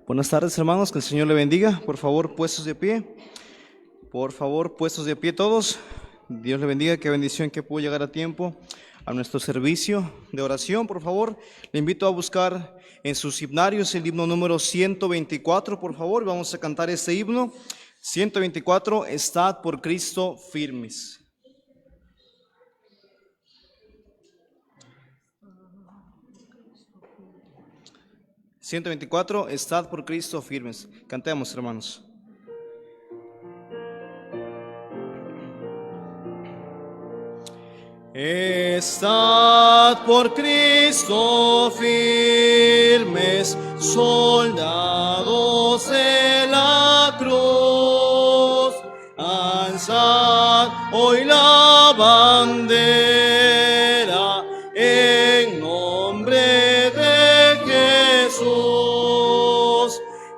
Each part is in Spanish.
Buenas tardes, hermanos, que el Señor le bendiga. Por favor, puestos de pie. Por favor, puestos de pie todos. Dios le bendiga, qué bendición que pudo llegar a tiempo a nuestro servicio de oración. Por favor, le invito a buscar en sus himnarios el himno número 124, por favor. Vamos a cantar este himno. 124, Estad por Cristo firmes. 124, Estad por Cristo firmes. Cantemos, hermanos. Estad por Cristo firmes, soldados de la cruz, alzad hoy la bandera en nombre de Jesús.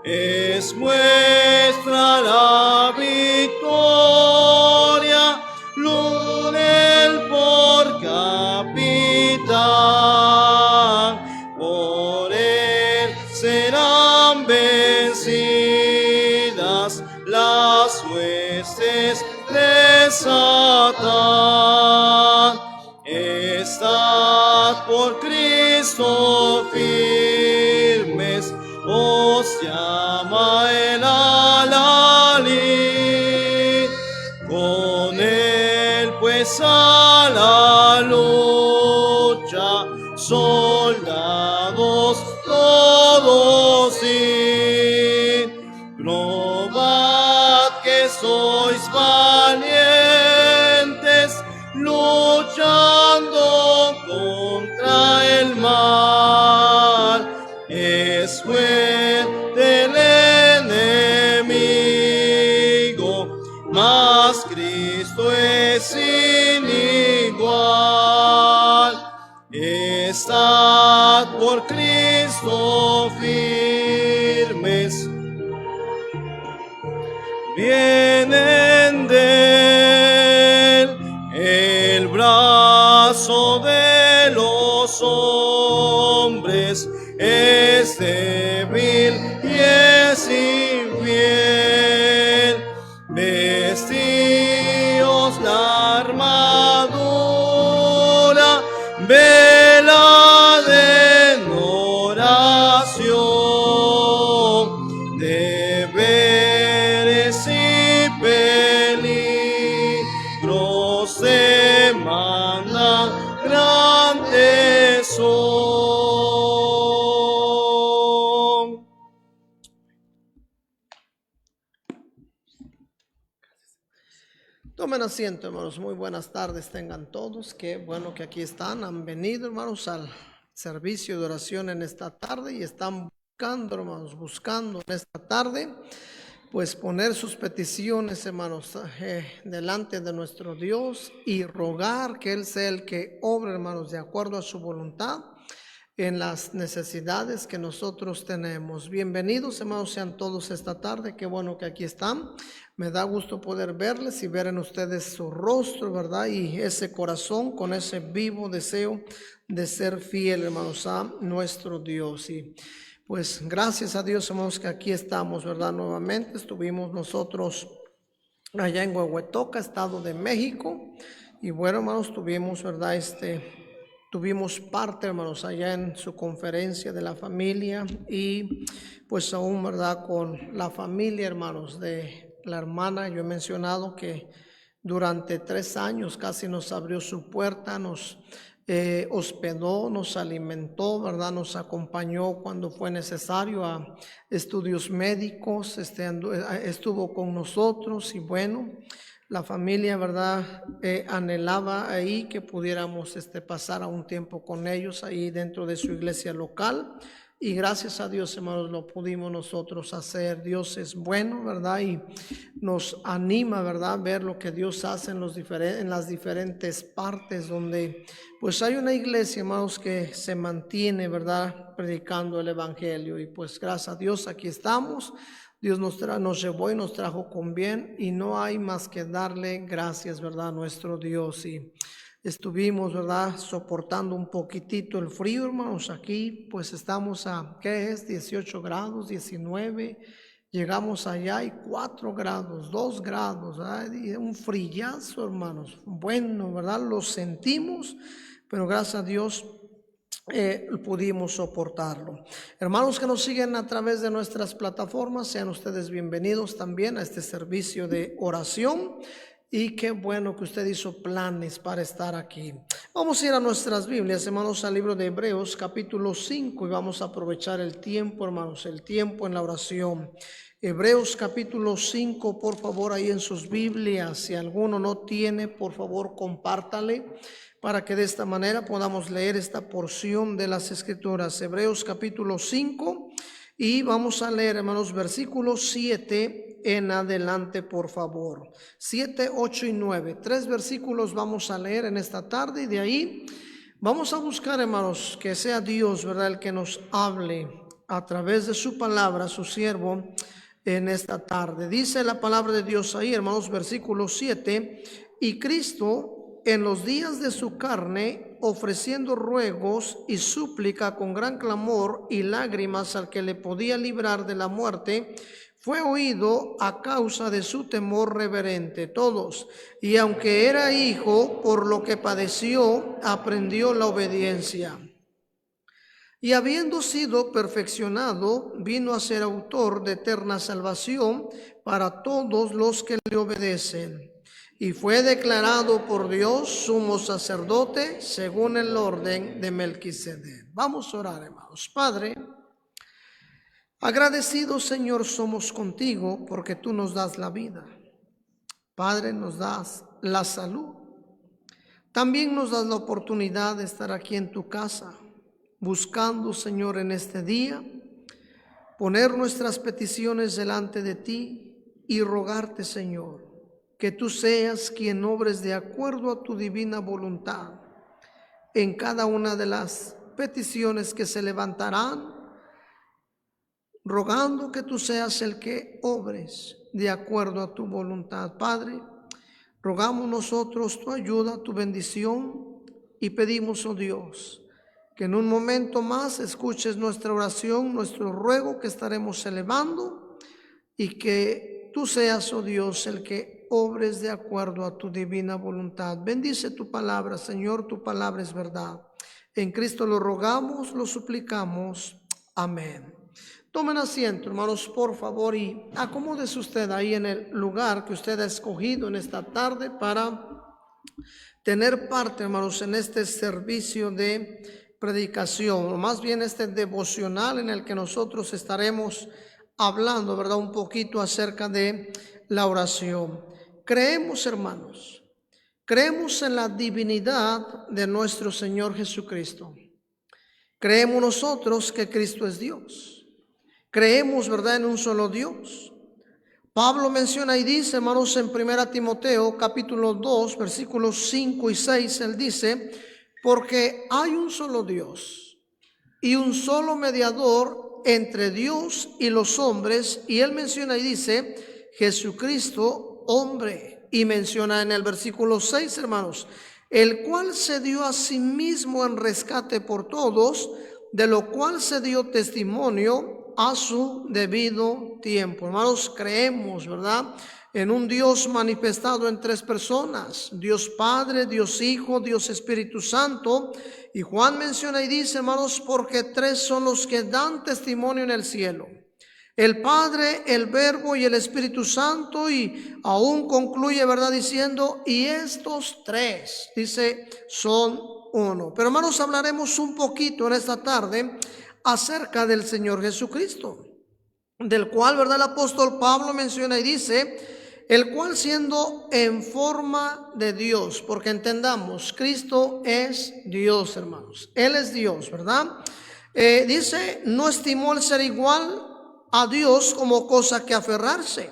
Es vuestra la victoria, lunen por capitán, por él serán vencidas las huestes de Satán. Estad por Cristo firmes, os llama el alali, con él pues a la lucha, soldados todos y probad que sois valientes, luchando contra el mal. Es fuerte el enemigo, mas Cristo es sin igual. Estad por Cristo firmes, vienen de él el brazo de los hombres, es débil y es infiel. Vestíos la armadura, velad en oración, deberes y peligros demandan gran tesoro. Tomen asiento, hermanos. Muy buenas tardes tengan todos. Qué bueno que aquí están. Han venido, hermanos, al servicio de oración en esta tarde y están buscando, hermanos, buscando en esta tarde, pues poner sus peticiones, hermanos, delante de nuestro Dios y rogar que Él sea el que obre, hermanos, de acuerdo a su voluntad en las necesidades que nosotros tenemos. Bienvenidos, hermanos, sean todos esta tarde. Qué bueno que aquí están. Me da gusto poder verles y ver en ustedes su rostro, ¿verdad? Y ese corazón con ese vivo deseo de ser fiel, hermanos, a nuestro Dios. Y pues gracias a Dios, hermanos, que aquí estamos, ¿verdad? Nuevamente estuvimos nosotros allá en Huehuetoca, Estado de México. Y bueno, hermanos, tuvimos, ¿verdad? Tuvimos parte, hermanos, allá en su conferencia de la familia y pues aún, ¿verdad? Con la familia, hermanos, de la hermana. Yo he mencionado que durante 3 años casi nos abrió su puerta, nos hospedó, nos alimentó, ¿verdad? Nos acompañó cuando fue necesario a estudios médicos, estuvo con nosotros y bueno, la familia, ¿verdad? Anhelaba ahí que pudiéramos pasar a un tiempo con ellos ahí dentro de su iglesia local. Y gracias a Dios, hermanos, lo pudimos nosotros hacer. Dios es bueno, ¿verdad? Y nos anima, ¿verdad? Ver lo que Dios hace en las diferentes partes donde pues hay una iglesia, hermanos, que se mantiene, ¿verdad? Predicando el evangelio. Y pues gracias a Dios aquí estamos. Dios nos llevó y nos trajo con bien y no hay más que darle gracias, ¿verdad? A nuestro Dios. Y Estuvimos, ¿verdad?, soportando un poquitito el frío, hermanos. Aquí pues estamos a, ¿qué es? 18 grados, 19. Llegamos allá y 4 grados, 2 grados, ¿verdad? Y un frillazo, hermanos. Bueno, ¿verdad? Lo sentimos, pero gracias a Dios pudimos soportarlo. Hermanos que nos siguen a través de nuestras plataformas, sean ustedes bienvenidos también a este servicio de oración. Y qué bueno que usted hizo planes para estar aquí. Vamos a ir a nuestras Biblias, hermanos, al libro de Hebreos capítulo 5, y vamos a aprovechar el tiempo, hermanos, el tiempo en la oración. Hebreos capítulo 5, por favor, ahí en sus Biblias. Si alguno no tiene, por favor, compártale para que de esta manera podamos leer esta porción de las Escrituras. Hebreos capítulo 5, y vamos a leer, hermanos, versículos 7 en adelante, por favor. 7, 8 y 9. 3 versículos vamos a leer en esta tarde, y de ahí vamos a buscar, hermanos, que sea Dios, ¿verdad?, el que nos hable a través de su palabra, su siervo, en esta tarde. Dice la palabra de Dios ahí, hermanos, versículo 7: y Cristo, en los días de su carne, ofreciendo ruegos y súplica con gran clamor y lágrimas al que le podía librar de la muerte, fue oído a causa de su temor reverente. Todos, y aunque era hijo, por lo que padeció, aprendió la obediencia. Y habiendo sido perfeccionado, vino a ser autor de eterna salvación para todos los que le obedecen. Y fue declarado por Dios sumo sacerdote según el orden de Melquisedec. Vamos a orar, hermanos. Padre, agradecidos, Señor, somos contigo porque tú nos das la vida. Padre, nos das la salud. También nos das la oportunidad de estar aquí en tu casa, buscando, Señor, en este día, poner nuestras peticiones delante de ti y rogarte, Señor, que tú seas quien obres de acuerdo a tu divina voluntad en cada una de las peticiones que se levantarán, rogando que tú seas el que obres de acuerdo a tu voluntad. Padre, rogamos nosotros tu ayuda, tu bendición, y pedimos, oh Dios, que en un momento más escuches nuestra oración, nuestro ruego que estaremos elevando, y que tú seas, oh Dios, el que obres de acuerdo a tu divina voluntad. Bendice tu palabra, Señor, tu palabra es verdad. En Cristo lo rogamos, lo suplicamos. Amén. Tomen asiento, hermanos, por favor, y acomódese usted ahí en el lugar que usted ha escogido en esta tarde para tener parte, hermanos, en este servicio de predicación, o más bien este devocional en el que nosotros estaremos hablando, ¿verdad?, un poquito acerca de la oración. Creemos, hermanos, creemos en la divinidad de nuestro Señor Jesucristo. Creemos nosotros que Cristo es Dios. Creemos, ¿verdad?, en un solo Dios. Pablo menciona y dice, hermanos, en 1 Timoteo capítulo 2, versículos 5 y 6, él dice: porque hay un solo Dios y un solo mediador entre Dios y los hombres. Y él menciona y dice: Jesucristo, hombre. Y menciona en el versículo 6, hermanos: el cual se dio a sí mismo en rescate por todos, de lo cual se dio testimonio a su debido tiempo. Hermanos, creemos, ¿verdad?, en un Dios manifestado en 3 personas: Dios Padre, Dios Hijo, Dios Espíritu Santo. Y Juan menciona y dice, hermanos, porque 3 son los que dan testimonio en el cielo: el Padre, el Verbo y el Espíritu Santo. Y aún concluye, ¿verdad?, diciendo: y estos 3, dice, son uno. Pero, hermanos, hablaremos un poquito en esta tarde acerca del Señor Jesucristo, del cual, ¿verdad?, el apóstol Pablo menciona y dice: el cual, siendo en forma de Dios, porque entendamos, Cristo es Dios, hermanos, Él es Dios, ¿verdad? Dice: no estimó el ser igual a Dios como cosa que aferrarse,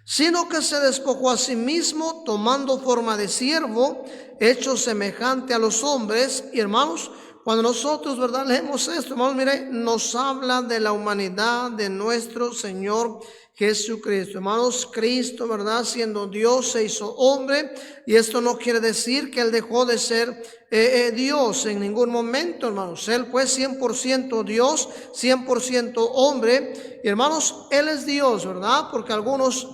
sino que se despojó a sí mismo, tomando forma de siervo, hecho semejante a los hombres. Y, hermanos, cuando nosotros, ¿verdad?, leemos esto, hermanos, mire, nos habla de la humanidad de nuestro Señor Jesucristo. Hermanos, Cristo, ¿verdad?, siendo Dios, se hizo hombre, y esto no quiere decir que Él dejó de ser Dios en ningún momento, hermanos. Él fue 100% Dios, 100% hombre, y hermanos, Él es Dios, ¿verdad? Porque algunos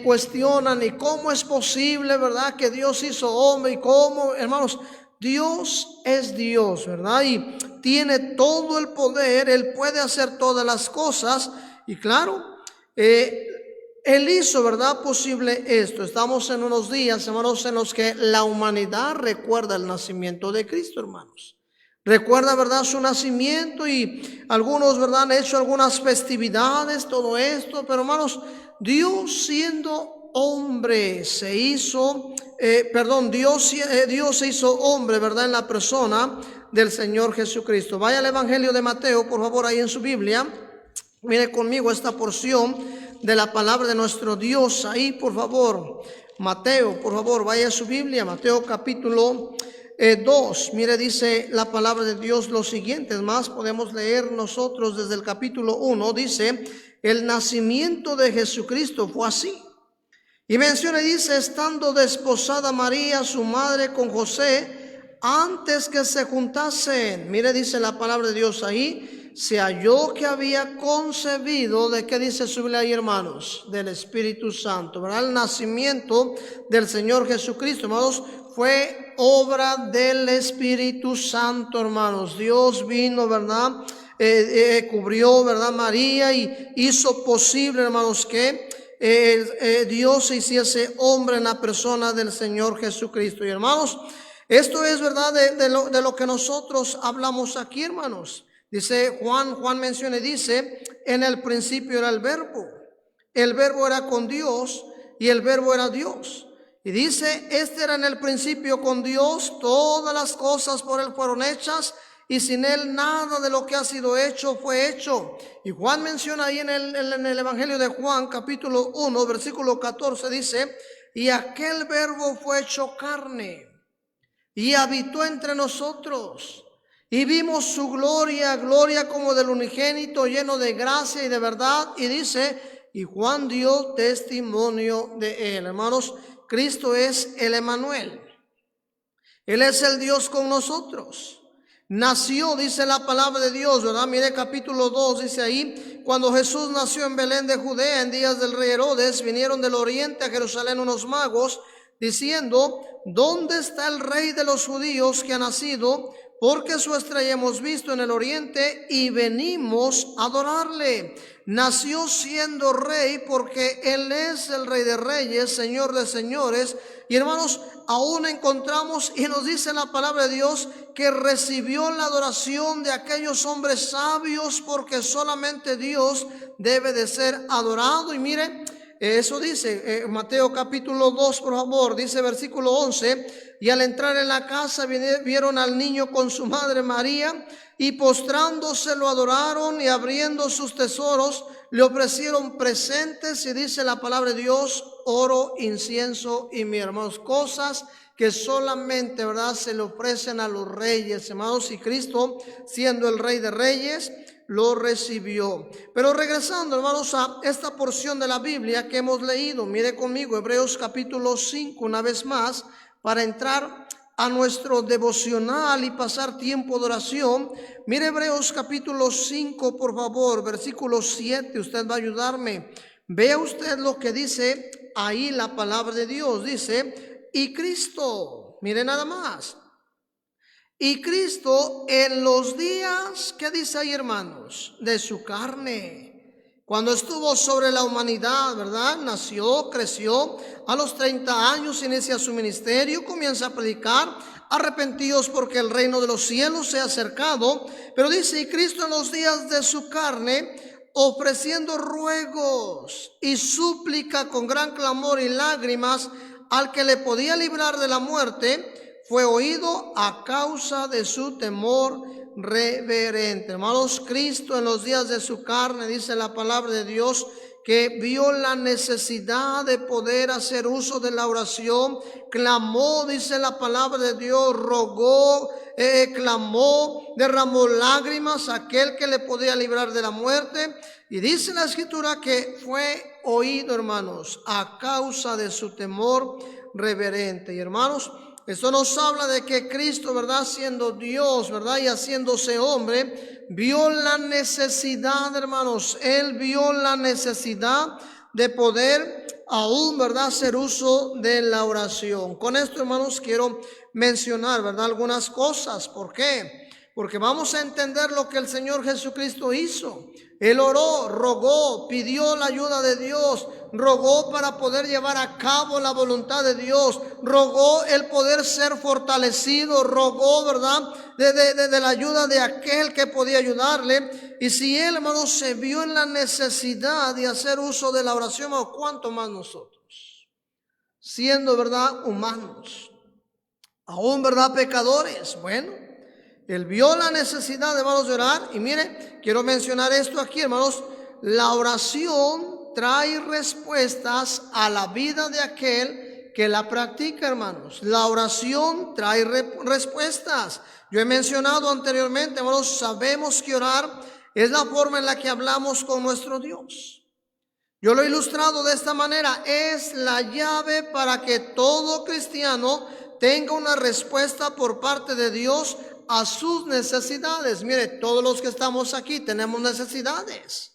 cuestionan, ¿y cómo es posible, verdad, que Dios hizo hombre? ¿Y cómo, hermanos? Dios es Dios, ¿verdad? Y tiene todo el poder, Él puede hacer todas las cosas, y claro, Él hizo, ¿verdad?, posible esto. Estamos en unos días, hermanos, en los que la humanidad recuerda el nacimiento de Cristo, hermanos. Recuerda, ¿verdad?, su nacimiento, y algunos, ¿verdad?, han hecho algunas festividades, todo esto, pero hermanos, Dios siendo hombre se hizo, Dios se hizo hombre, ¿verdad?, en la persona del Señor Jesucristo. Vaya al Evangelio de Mateo, por favor, ahí en su Biblia. Mire conmigo esta porción de la palabra de nuestro Dios. Ahí, por favor, Mateo, por favor, vaya a su Biblia, Mateo capítulo 2. Mire, dice la palabra de Dios lo siguiente. Es más, podemos leer nosotros desde el capítulo 1. Dice, el nacimiento de Jesucristo fue así. Y menciona, dice, estando desposada María, su madre, con José, antes que se juntasen. Mire, dice la palabra de Dios ahí, se halló que había concebido, ¿de qué dice su Biblia ahí, hermanos? Del Espíritu Santo, ¿verdad? El nacimiento del Señor Jesucristo, hermanos, fue obra del Espíritu Santo, hermanos. Dios vino, ¿verdad? Cubrió, ¿verdad?, María, y hizo posible, hermanos, que Dios se hiciese hombre en la persona del Señor Jesucristo. Y hermanos, esto es verdad de lo que nosotros hablamos aquí, hermanos. Dice Juan menciona y dice, en el principio era el verbo era con Dios, y el verbo era Dios. Y dice, este era en el principio con Dios, todas las cosas por Él fueron hechas, y sin Él nada de lo que ha sido hecho fue hecho. Y Juan menciona ahí en el Evangelio de Juan, capítulo 1, versículo 14, dice, y aquel verbo fue hecho carne, y habitó entre nosotros, y vimos su gloria, gloria como del unigénito, lleno de gracia y de verdad. Y dice, y Juan dio testimonio de Él. Hermanos, Cristo es el Emmanuel. Él es el Dios con nosotros. Nació, dice la palabra de Dios, ¿verdad? Mire capítulo 2, dice ahí, cuando Jesús nació en Belén de Judea en días del rey Herodes, vinieron del oriente a Jerusalén unos magos, diciendo, ¿dónde está el rey de los judíos que ha nacido? Porque su estrella hemos visto en el oriente y venimos a adorarle. Nació siendo rey porque Él es el Rey de Reyes, Señor de Señores. Y hermanos, aún encontramos, y nos dice la palabra de Dios, que recibió la adoración de aquellos hombres sabios, porque solamente Dios debe de ser adorado. Y miren, eso dice Mateo capítulo 2, por favor, dice versículo 11, y al entrar en la casa vieron al niño con su madre María, y postrándose lo adoraron, y abriendo sus tesoros le ofrecieron presentes, y dice la palabra de Dios, oro, incienso y mirra. Hermanos, cosas que solamente, ¿verdad?, se le ofrecen a los reyes, hermanos, y Cristo, siendo el Rey de Reyes, lo recibió. Pero regresando, hermanos, a esta porción de la Biblia que hemos leído, mire conmigo Hebreos capítulo 5 una vez más, para entrar a nuestro devocional y pasar tiempo de oración. Mire Hebreos capítulo 5, por favor, versículo 7, usted va a ayudarme. Vea usted lo que dice ahí la palabra de Dios. Dice, y Cristo, mire nada más, y Cristo en los días, ¿qué dice ahí, hermanos? De su carne, cuando estuvo sobre la humanidad, ¿verdad? Nació, creció, a los 30 años inicia su ministerio, comienza a predicar, arrepentidos porque el reino de los cielos se ha acercado. Pero dice, y Cristo en los días de su carne, ofreciendo ruegos y súplica con gran clamor y lágrimas al que le podía librar de la muerte, fue oído a causa de su temor reverente. Hermanos, Cristo en los días de su carne, dice la palabra de Dios, que vio la necesidad de poder hacer uso de la oración, clamó, dice la palabra de Dios, rogó, clamó, derramó lágrimas a aquel que le podía librar de la muerte. Y dice la escritura que fue oído, hermanos, a causa de su temor reverente. Y hermanos, esto nos habla de que Cristo, ¿verdad?, siendo Dios, ¿verdad?, y haciéndose hombre, vio la necesidad, hermanos, Él vio la necesidad de poder aún, ¿verdad?, hacer uso de la oración. Con esto, hermanos, quiero mencionar, ¿verdad?, algunas cosas. ¿Por qué? Porque vamos a entender lo que el Señor Jesucristo hizo. Él oró, rogó, pidió la ayuda de Dios, rogó para poder llevar a cabo la voluntad de Dios, rogó el poder ser fortalecido, rogó, ¿verdad?, de la ayuda de aquel que podía ayudarle. Y si Él, hermanos, se vio en la necesidad de hacer uso de la oración, ¿cuánto más nosotros? Siendo, ¿verdad?, humanos, aún, ¿verdad?, pecadores. Bueno, Él vio la necesidad, hermanos, de orar. Y mire, quiero mencionar esto aquí, hermanos. La oración trae respuestas a la vida de aquel que la practica, hermanos. La oración trae respuestas. Yo he mencionado anteriormente, hermanos, sabemos que orar es la forma en la que hablamos con nuestro Dios. Yo lo he ilustrado de esta manera. Es la llave para que todo cristiano tenga una respuesta por parte de Dios a sus necesidades. Mire, todos los que estamos aquí tenemos necesidades.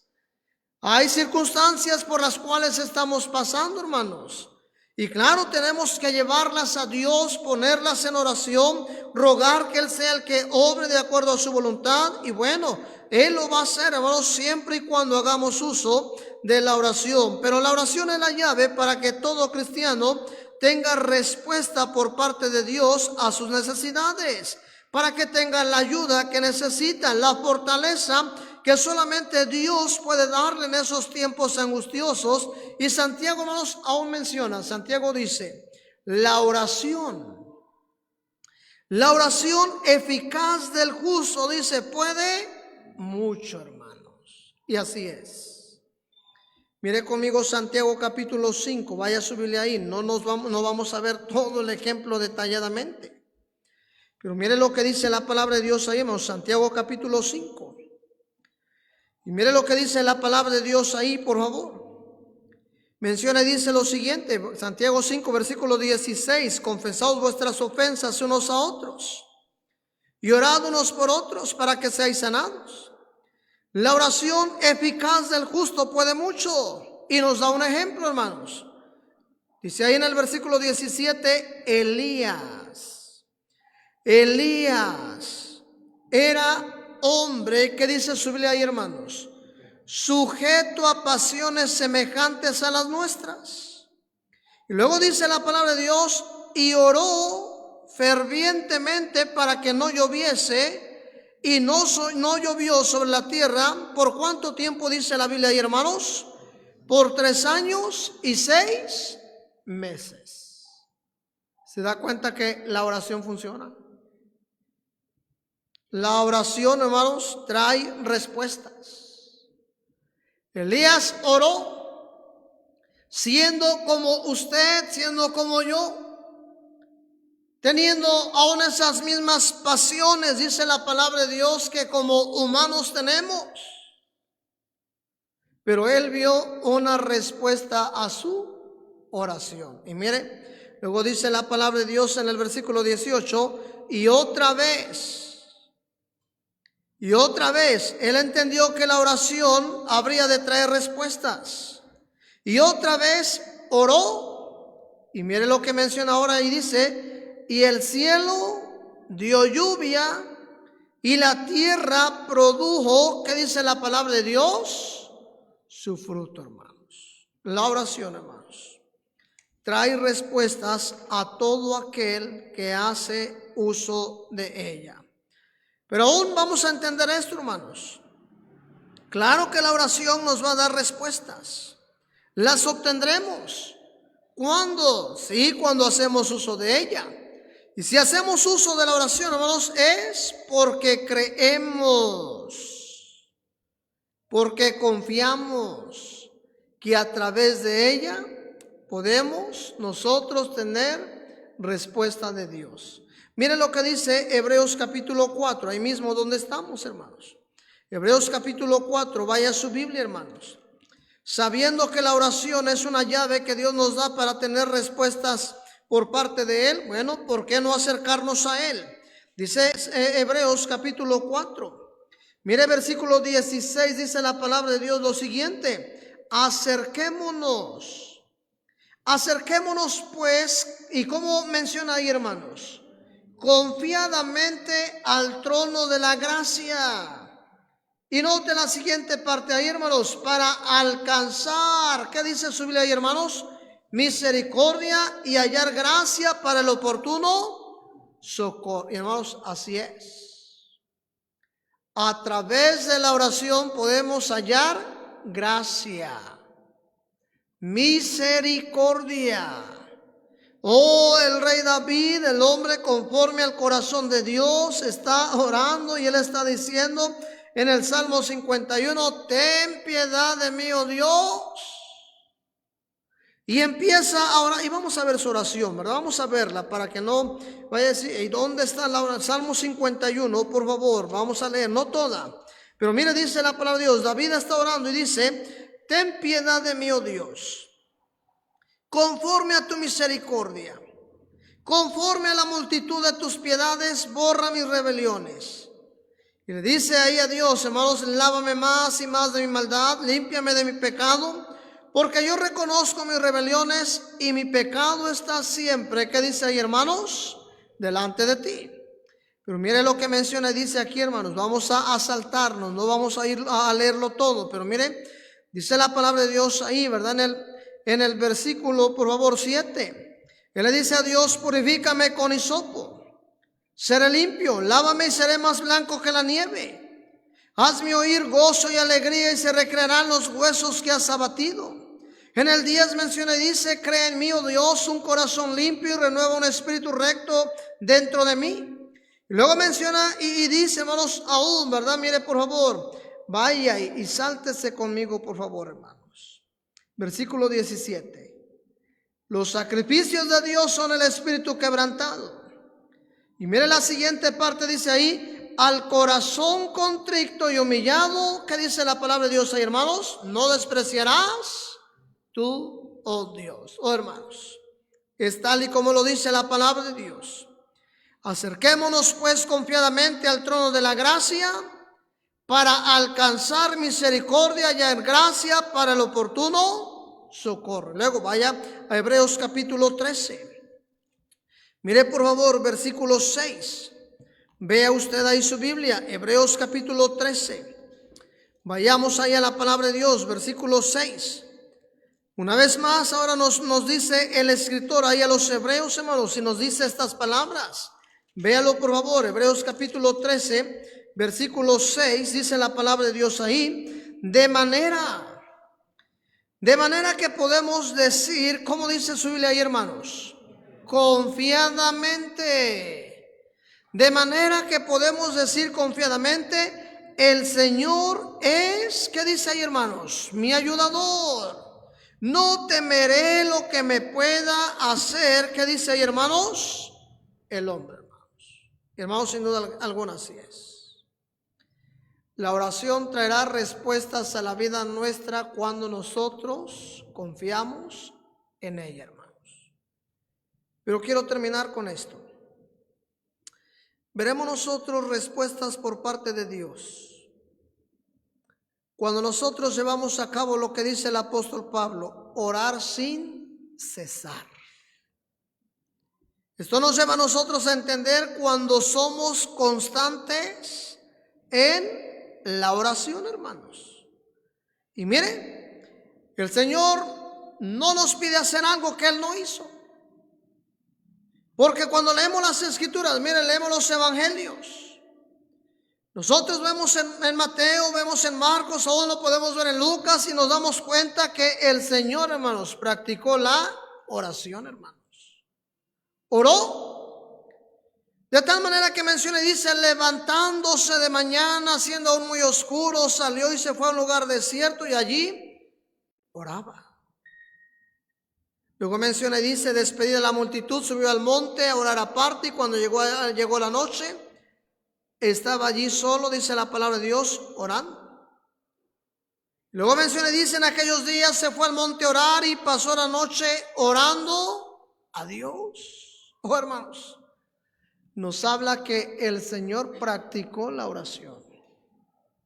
Hay circunstancias por las cuales estamos pasando, hermanos. Y claro, tenemos que llevarlas a Dios, ponerlas en oración, rogar que Él sea el que obre de acuerdo a su voluntad. Y bueno, Él lo va a hacer, hermanos, siempre y cuando hagamos uso de la oración. Pero la oración es la llave para que todo cristiano tenga respuesta por parte de Dios a sus necesidades, para que tengan la ayuda que necesitan, la fortaleza que solamente Dios puede darle en esos tiempos angustiosos. Y Santiago, hermanos, aún menciona, Santiago dice, la oración eficaz del justo, dice, puede mucho, hermanos. Y así es. Mire conmigo Santiago capítulo 5, vaya a subirle ahí, no vamos a ver todo el ejemplo detalladamente. Pero mire lo que dice la palabra de Dios ahí, hermanos, Santiago capítulo 5. Y mire lo que dice la palabra de Dios ahí, por favor. Menciona y dice lo siguiente, Santiago 5, versículo 16, confesaos vuestras ofensas unos a otros y orad unos por otros para que seáis sanados. La oración eficaz del justo puede mucho. Y nos da un ejemplo, hermanos. Dice ahí en el versículo 17, Elías era hombre, ¿qué dice su Biblia ahí, hermanos? Sujeto a pasiones semejantes a las nuestras. Y luego dice la palabra de Dios, y oró fervientemente para que no lloviese, y no llovió sobre la tierra. ¿Por cuánto tiempo dice la Biblia ahí, hermanos? Por 3 años y 6 meses. ¿Se da cuenta que la oración funciona? La oración, hermanos, trae respuestas. Elías oró, siendo como usted, siendo como yo, teniendo aún esas mismas pasiones, dice la palabra de Dios, que como humanos tenemos. Pero él vio una respuesta a su oración. Y mire, luego dice la palabra de Dios en el versículo 18, y otra vez, él entendió que la oración habría de traer respuestas. Y otra vez oró. Y mire lo que menciona ahora y dice, y el cielo dio lluvia y la tierra produjo, ¿qué dice la palabra de Dios? Su fruto, hermanos. La oración, hermanos, trae respuestas a todo aquel que hace uso de ella. Pero aún vamos a entender esto, hermanos. Claro que la oración nos va a dar respuestas. Las obtendremos. ¿Cuándo? Sí, cuando hacemos uso de ella. Y si hacemos uso de la oración, hermanos, es porque creemos, porque confiamos que a través de ella podemos nosotros tener respuesta de Dios. Miren lo que dice Hebreos capítulo 4, ahí mismo donde estamos, hermanos. Hebreos capítulo 4, vaya a su Biblia, hermanos. Sabiendo que la oración es una llave que Dios nos da para tener respuestas por parte de Él, bueno, ¿por qué no acercarnos a Él? Dice Hebreos capítulo 4. Mire versículo 16, dice la palabra de Dios lo siguiente: acerquémonos pues, y como menciona ahí, hermanos, confiadamente al trono de la gracia. Y note la siguiente parte ahí, hermanos: para alcanzar, ¿qué dice su Biblia ahí, hermanos? Misericordia y hallar gracia para el oportuno socorro. Y hermanos, así es. A través de la oración podemos hallar gracia, misericordia. Oh, el rey David, el hombre conforme al corazón de Dios, está orando y él está diciendo en el Salmo 51, ten piedad de mí, oh Dios. Y empieza ahora, y vamos a ver su oración, ¿verdad? Vamos a verla para que no vaya a decir, ¿y dónde está la oración? Salmo 51, por favor, vamos a leer, no toda. Pero mire, dice la palabra de Dios, David está orando y dice, ten piedad de mí, oh Dios, conforme a tu misericordia, conforme a la multitud de tus piedades, borra mis rebeliones. Y le dice ahí a Dios, hermanos, lávame más y más de mi maldad, límpiame de mi pecado, porque yo reconozco mis rebeliones y mi pecado está siempre, ¿qué dice ahí, hermanos? Delante de ti. Pero mire lo que menciona, dice aquí, hermanos, vamos a saltarnos, no vamos a ir a leerlo todo, pero mire, dice la palabra de Dios ahí, ¿verdad? En el versículo, por favor, 7. Él le dice a Dios, purifícame con hisopo, seré limpio, lávame y seré más blanco que la nieve. Hazme oír gozo y alegría y se recrearán los huesos que has abatido. En el 10 menciona y dice, crea en mí, oh Dios, un corazón limpio y renueva un espíritu recto dentro de mí. Y luego menciona y dice, hermanos, aún, ¿verdad? Mire, por favor, vaya y sáltese conmigo, por favor, hermanos. Versículo 17. Los sacrificios de Dios son el espíritu quebrantado. Y mire la siguiente parte, dice ahí, al corazón contrito y humillado, ¿qué dice la palabra de Dios ahí, hermanos? No despreciarás tú, oh Dios, oh hermanos. Es tal y como lo dice la palabra de Dios. Acerquémonos pues confiadamente al trono de la gracia para alcanzar misericordia y hallar gracia para el oportuno socorro. Luego vaya a Hebreos capítulo 13. Mire por favor versículo 6. Vea usted ahí su Biblia, Hebreos capítulo 13. Vayamos ahí a la palabra de Dios, versículo 6. Una vez más, ahora nos dice el escritor ahí a los hebreos, hermanos, y nos dice estas palabras. Véalo por favor, Hebreos capítulo 13, versículo 6, dice la palabra de Dios ahí, de manera que podemos decir, ¿cómo dice su Biblia ahí, hermanos? Confiadamente. De manera que podemos decir confiadamente, el Señor es, ¿qué dice ahí, hermanos? Mi ayudador. No temeré lo que me pueda hacer, ¿qué dice ahí, hermanos? El hombre, hermanos. Hermanos, sin duda alguna así es. La oración traerá respuestas a la vida nuestra cuando nosotros confiamos en ella, hermanos. Pero quiero terminar con esto. Veremos nosotros respuestas por parte de Dios cuando nosotros llevamos a cabo lo que dice el apóstol Pablo, orar sin cesar. Esto nos lleva a nosotros a entender cuando somos constantes en la oración, hermanos. Y mire, el Señor no nos pide hacer algo que Él no hizo. Porque cuando leemos las escrituras, mire, leemos los evangelios. Nosotros vemos en Mateo, vemos en Marcos, aún lo podemos ver en Lucas y nos damos cuenta que el Señor, hermanos, practicó la oración, hermanos. Oró. De tal manera que menciona y dice, levantándose de mañana, siendo aún muy oscuro, salió y se fue a un lugar desierto y allí oraba. Luego menciona y dice, despedida la multitud, subió al monte a orar aparte, y cuando llegó la noche, estaba allí solo, dice la palabra de Dios, orando. Luego menciona y dice, en aquellos días se fue al monte a orar y pasó la noche orando a Dios. Oh, hermanos, nos habla que el Señor practicó la oración.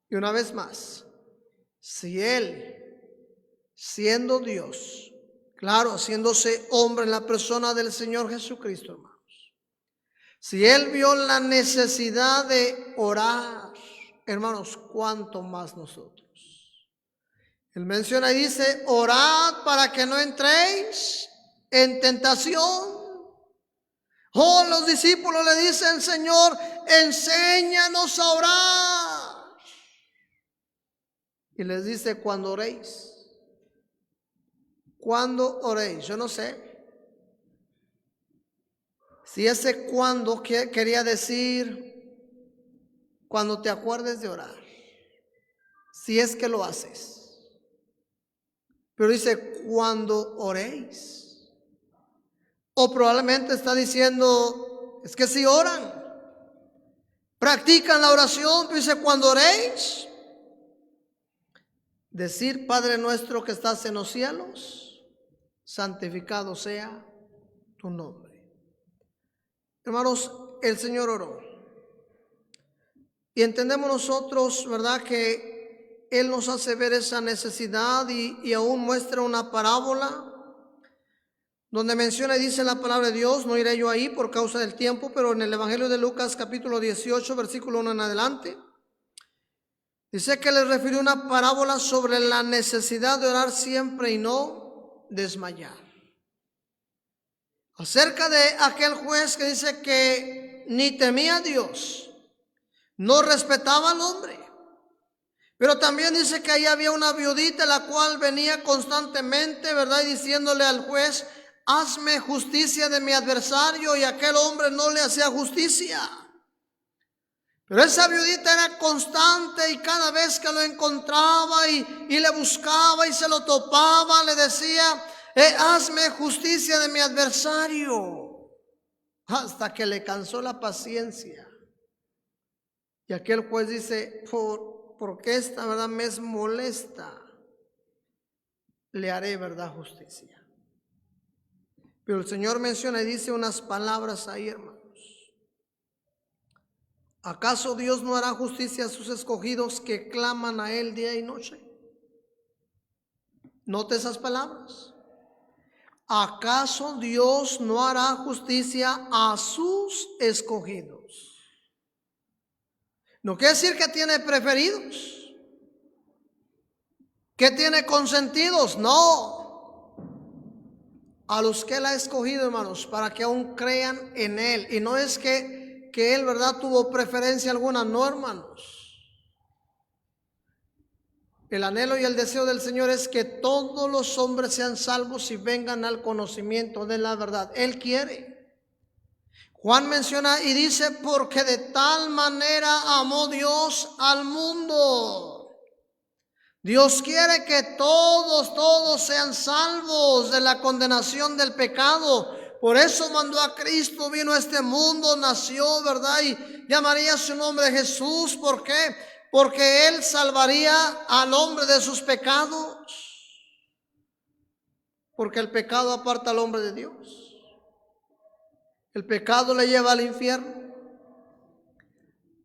Y una vez más, si Él, siendo Dios, claro, haciéndose hombre en la persona del Señor Jesucristo, hermanos, si Él vio la necesidad de orar, hermanos, ¿cuánto más nosotros? Él menciona y dice, orad para que no entréis en tentación. Oh, los discípulos le dicen, Señor, enséñanos a orar. Y les dice, cuando oréis. Cuando oréis, yo no sé si ese cuando quería decir cuando te acuerdes de orar, si es que lo haces. Pero dice, cuando oréis. O probablemente está diciendo, es que si oran, practican la oración, pero dice, cuando oréis, decir, Padre nuestro que estás en los cielos, santificado sea tu nombre. Hermanos, el Señor oró. Y entendemos nosotros, ¿verdad?, que Él nos hace ver esa necesidad y aún muestra una parábola donde menciona y dice la palabra de Dios. No iré yo ahí por causa del tiempo, pero en el Evangelio de Lucas capítulo 18, versículo 1 en adelante, dice que les refirió una parábola sobre la necesidad de orar siempre y no desmayar. Acerca de aquel juez que dice que ni temía a Dios, no respetaba al hombre. Pero también dice que ahí había una viudita la cual venía constantemente, ¿verdad?, y diciéndole al juez, hazme justicia de mi adversario, y aquel hombre no le hacía justicia. Pero esa viudita era constante, y cada vez que lo encontraba y le buscaba y se lo topaba, le decía, hazme justicia de mi adversario, hasta que le cansó la paciencia. Y aquel juez dice, porque esta verdad me es molesta, le haré, verdad, justicia. Pero el Señor menciona y dice unas palabras ahí, hermanos. ¿Acaso Dios no hará justicia a sus escogidos que claman a Él día y noche? Note esas palabras. ¿Acaso Dios no hará justicia a sus escogidos? No quiere decir que tiene preferidos, que tiene consentidos, no. A los que Él ha escogido, hermanos, para que aún crean en Él. Y no es que Él, ¿verdad?, tuvo preferencia alguna, no, hermanos. El anhelo y el deseo del Señor es que todos los hombres sean salvos y vengan al conocimiento de la verdad. Él quiere. Juan menciona y dice, porque de tal manera amó Dios al mundo. Dios quiere que todos sean salvos de la condenación del pecado. Por eso mandó a Cristo, vino a este mundo, nació, ¿verdad? Y llamaría su nombre Jesús. ¿Por qué? Porque Él salvaría al hombre de sus pecados. Porque el pecado aparta al hombre de Dios. El pecado le lleva al infierno.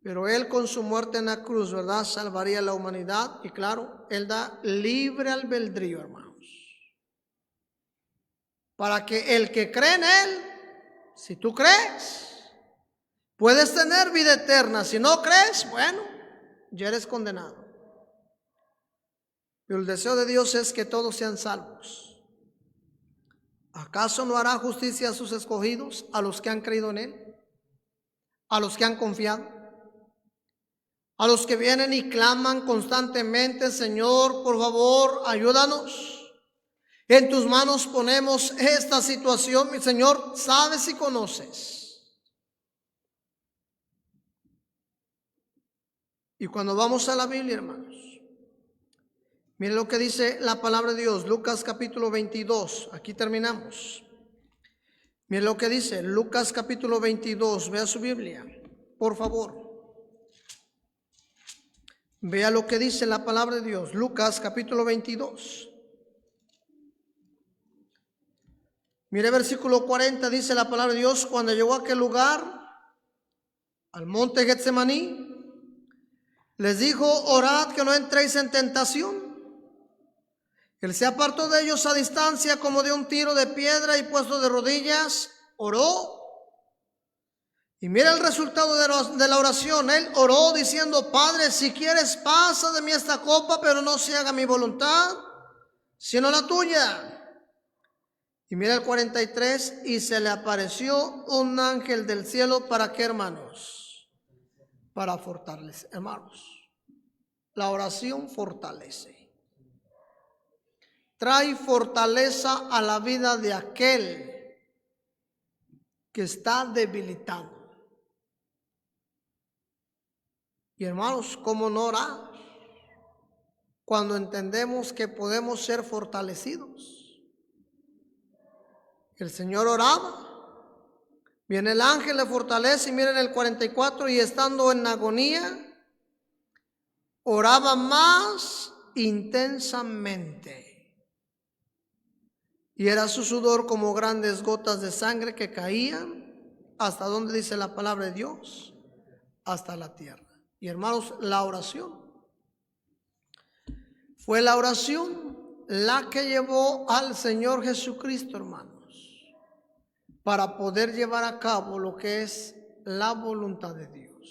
Pero Él con su muerte en la cruz, ¿verdad?, salvaría a la humanidad. Y claro, Él da libre albedrío, hermanos, para que el que cree en Él, si tú crees, puedes tener vida eterna. Si no crees, bueno, ya eres condenado. Pero el deseo de Dios es que todos sean salvos. ¿Acaso no hará justicia a sus escogidos, a los que han creído en Él, a los que han confiado, a los que vienen y claman constantemente, Señor, por favor, ayúdanos? En tus manos ponemos esta situación, mi Señor, sabes y conoces. Y cuando vamos a la Biblia, hermanos, Mire lo que dice la palabra de Dios, Lucas capítulo 22. Aquí terminamos. Mire lo que dice Lucas capítulo 22. Vea su Biblia, por favor. Vea lo que dice la palabra de Dios, Lucas capítulo 22. Mire versículo 40, dice la palabra de Dios: cuando llegó a aquel lugar, al monte Getsemaní, les dijo: orad que no entréis en tentación. Él se apartó de ellos a distancia como de un tiro de piedra y puesto de rodillas, oró. Y mira el resultado de la oración. Él oró diciendo: Padre, si quieres, pasa de mí esta copa, pero no se haga mi voluntad, sino la tuya. Y mira el 43, y se le apareció un ángel del cielo. ¿Para qué, hermanos? Para fortalecer, hermanos. La oración fortalece. Trae fortaleza a la vida de aquel que está debilitado. Y hermanos, ¿cómo no orar cuando entendemos que podemos ser fortalecidos? El Señor oraba, viene el ángel, le fortalece, y miren el 44, y estando en agonía, oraba más intensamente. Y era su sudor como grandes gotas de sangre que caían. ¿Hasta dónde dice la palabra de Dios? Hasta la tierra. Y hermanos, la oración. Fue la oración la que llevó al Señor Jesucristo, hermanos, para poder llevar a cabo lo que es la voluntad de Dios.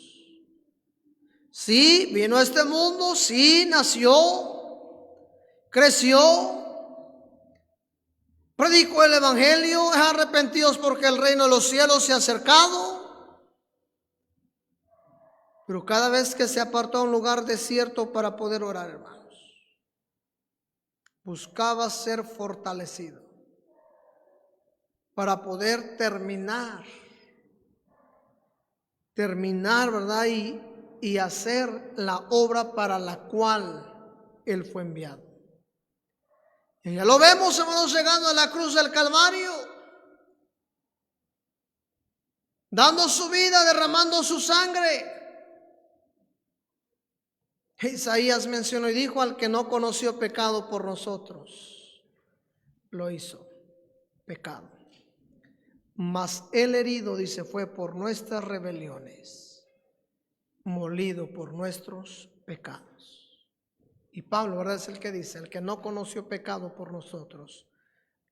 Sí, vino a este mundo, sí, nació, creció, predicó el evangelio, es arrepentidos porque el reino de los cielos se ha acercado. Pero cada vez que se apartó a un lugar desierto para poder orar, hermanos, buscaba ser fortalecido para poder terminar, ¿verdad? Y hacer la obra para la cual Él fue enviado. Y ya lo vemos, hermanos, llegando a la cruz del Calvario, dando su vida, derramando su sangre. Isaías mencionó y dijo: al que no conoció pecado por nosotros, lo hizo pecado. Mas el herido, dice, fue por nuestras rebeliones, molido por nuestros pecados. Y Pablo, ¿verdad?, es el que dice: el que no conoció pecado por nosotros,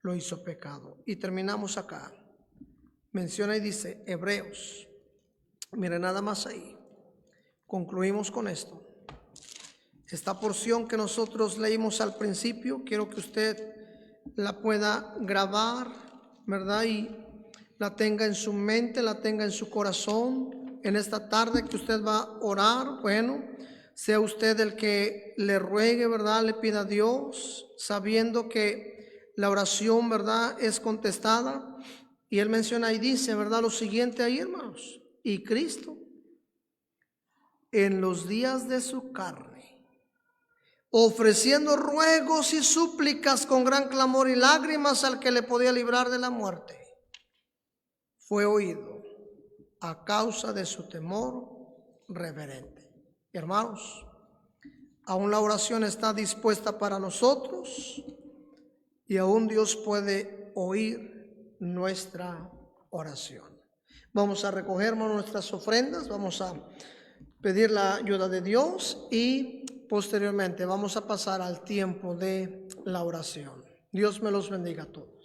lo hizo pecado. Y terminamos acá. Menciona y dice Hebreos. Miren nada más ahí. Concluimos con esto. Esta porción que nosotros leímos al principio, quiero que usted la pueda grabar, ¿verdad? Y la tenga en su mente, la tenga en su corazón. En esta tarde que usted va a orar, bueno, sea usted el que le ruegue, ¿verdad? Le pida a Dios, sabiendo que la oración, ¿verdad?, es contestada. Y él menciona y dice, ¿verdad?, lo siguiente ahí, hermanos: y Cristo, en los días de su carne, ofreciendo ruegos y súplicas con gran clamor y lágrimas al que le podía librar de la muerte, fue oído a causa de su temor reverente. Hermanos, aún la oración está dispuesta para nosotros y aún Dios puede oír nuestra oración. Vamos a recoger nuestras ofrendas, vamos a pedir la ayuda de Dios y posteriormente vamos a pasar al tiempo de la oración. Dios me los bendiga a todos.